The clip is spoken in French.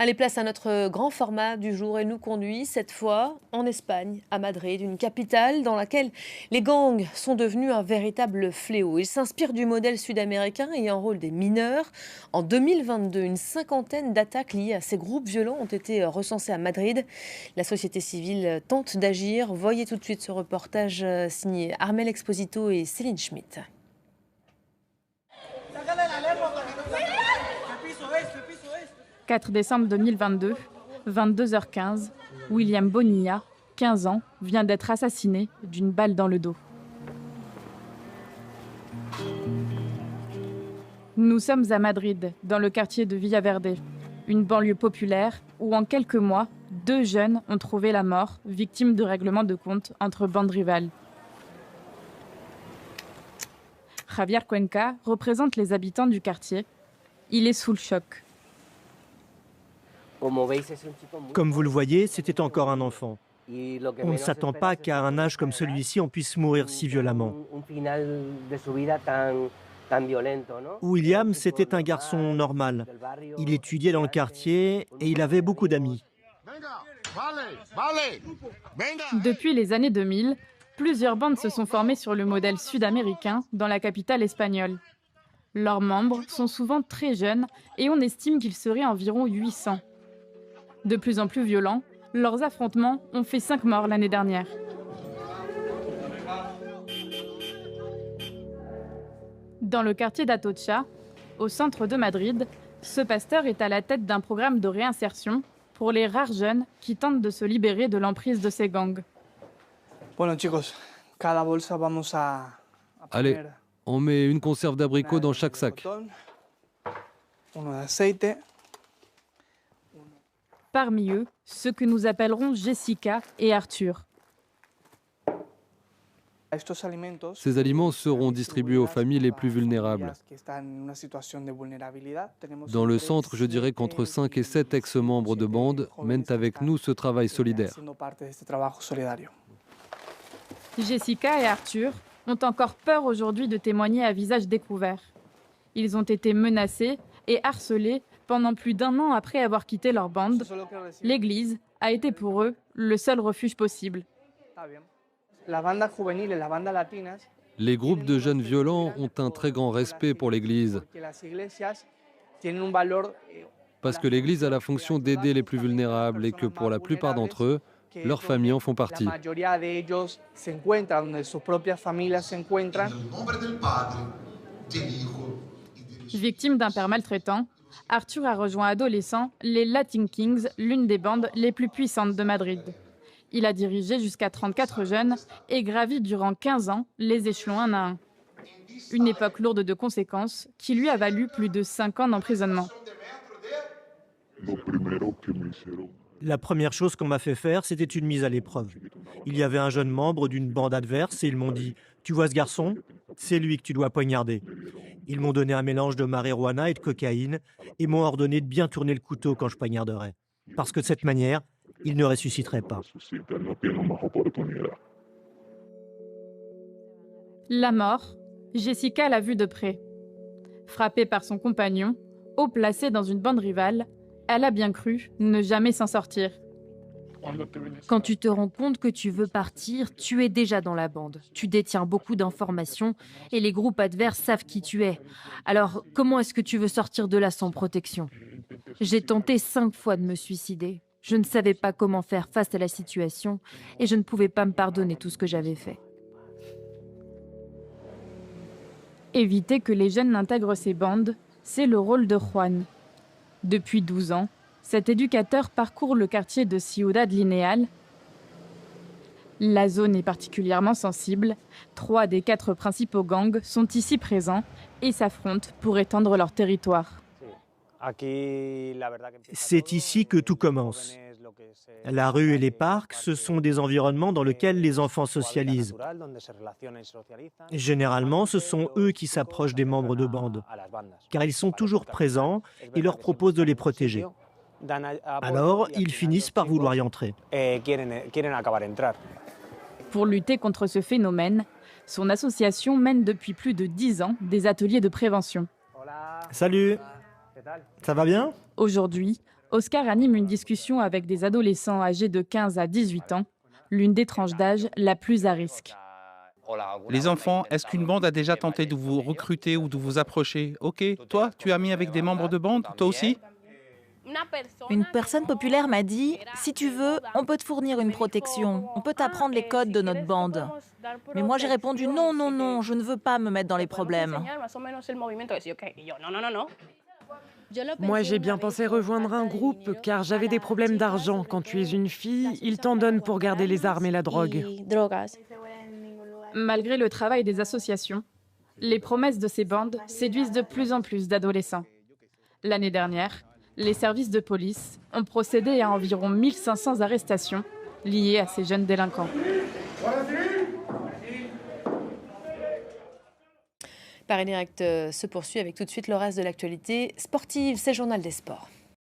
Allez, place à notre grand format du jour. Elle nous conduit cette fois en Espagne, à Madrid, une capitale dans laquelle les gangs sont devenus un véritable fléau. Ils s'inspirent du modèle sud-américain et enrôlent des mineurs. En 2022, une cinquantaine d'attaques liées à ces groupes violents ont été recensées à Madrid. La société civile tente d'agir. Voyez tout de suite ce reportage signé Armel Exposito et Céline Schmitt. 4 décembre 2022, 22h15, William Bonilla, 15 ans, vient d'être assassiné d'une balle dans le dos. Nous sommes à Madrid, dans le quartier de Villaverde, une banlieue populaire où en quelques mois, 2 jeunes ont trouvé la mort, victimes de règlements de compte entre bandes rivales. Javier Cuenca représente les habitants du quartier. Il est sous le choc. Comme vous le voyez, c'était encore un enfant. On ne s'attend pas qu'à un âge comme celui-ci, on puisse mourir si violemment. William, c'était un garçon normal. Il étudiait dans le quartier et il avait beaucoup d'amis. Depuis les années 2000, plusieurs bandes se sont formées sur le modèle sud-américain dans la capitale espagnole. Leurs membres sont souvent très jeunes et on estime qu'ils seraient environ 800. De plus en plus violents, leurs affrontements ont fait 5 morts l'année dernière. Dans le quartier d'Atocha, au centre de Madrid, ce pasteur est à la tête d'un programme de réinsertion pour les rares jeunes qui tentent de se libérer de l'emprise de ces gangs. Allez, on met une conserve d'abricots dans chaque sac. Parmi eux, ceux que nous appellerons Jessica et Arthur. Ces aliments seront distribués aux familles les plus vulnérables. Dans le centre, je dirais qu'entre 5 et 7 ex-membres de bande mènent avec nous ce travail solidaire. Jessica et Arthur ont encore peur aujourd'hui de témoigner à visage découvert. Ils ont été menacés et harcelés pendant plus d'1 an après avoir quitté leur bande. L'église a été pour eux le seul refuge possible. Les groupes de jeunes violents ont un très grand respect pour l'Église, parce que l'Église a la fonction d'aider les plus vulnérables et que pour la plupart d'entre eux, leurs familles en font partie. Victime d'un père maltraitant, Arthur a rejoint adolescent les Latin Kings, l'une des bandes les plus puissantes de Madrid. Il a dirigé jusqu'à 34 jeunes et gravi durant 15 ans les échelons un à un. Une époque lourde de conséquences qui lui a valu plus de 5 ans d'emprisonnement. La première chose qu'on m'a fait faire, c'était une mise à l'épreuve. Il y avait un jeune membre d'une bande adverse et ils m'ont dit « Tu vois ce garçon ? C'est lui que tu dois poignarder ». Ils m'ont donné un mélange de marijuana et de cocaïne et m'ont ordonné de bien tourner le couteau quand je poignarderais. Parce que de cette manière, il ne ressusciterait pas. La mort, Jessica l'a vue de près. Frappée par son compagnon, haut placé dans une bande rivale, elle a bien cru ne jamais s'en sortir. Quand tu te rends compte que tu veux partir, tu es déjà dans la bande. Tu détiens beaucoup d'informations et les groupes adverses savent qui tu es. Alors, comment est-ce que tu veux sortir de là sans protection ? J'ai tenté 5 fois de me suicider. Je ne savais pas comment faire face à la situation et je ne pouvais pas me pardonner tout ce que j'avais fait. Éviter que les jeunes n'intègrent ces bandes, c'est le rôle de Juan. Depuis 12 ans, cet éducateur parcourt le quartier de Ciudad Lineal. La zone est particulièrement sensible. 3 des 4 principaux gangs sont ici présents et s'affrontent pour étendre leur territoire. C'est ici que tout commence. La rue et les parcs, ce sont des environnements dans lesquels les enfants socialisent. Généralement, ce sont eux qui s'approchent des membres de bande, car ils sont toujours présents et leur proposent de les protéger. Alors, ils finissent par vouloir y entrer. Pour lutter contre ce phénomène, son association mène depuis plus de 10 ans des ateliers de prévention. Salut! Ça va bien? Aujourd'hui, Oscar anime une discussion avec des adolescents âgés de 15 à 18 ans, l'une des tranches d'âge la plus à risque. Les enfants, est-ce qu'une bande a déjà tenté de vous recruter ou de vous approcher? Ok, toi, tu es ami avec des membres de bande? Toi aussi? Une personne populaire m'a dit, si tu veux, on peut te fournir une protection, on peut t'apprendre les codes de notre bande. Mais moi j'ai répondu, non, non, non, je ne veux pas me mettre dans les problèmes. Moi, j'ai bien pensé rejoindre un groupe car j'avais des problèmes d'argent. Quand tu es une fille, ils t'en donnent pour garder les armes et la drogue. Malgré le travail des associations, les promesses de ces bandes séduisent de plus en plus d'adolescents. L'année dernière, les services de police ont procédé à environ 1500 arrestations liées à ces jeunes délinquants. Paris Direct se poursuit avec tout de suite le reste de l'actualité sportive. C'est le journal des sports.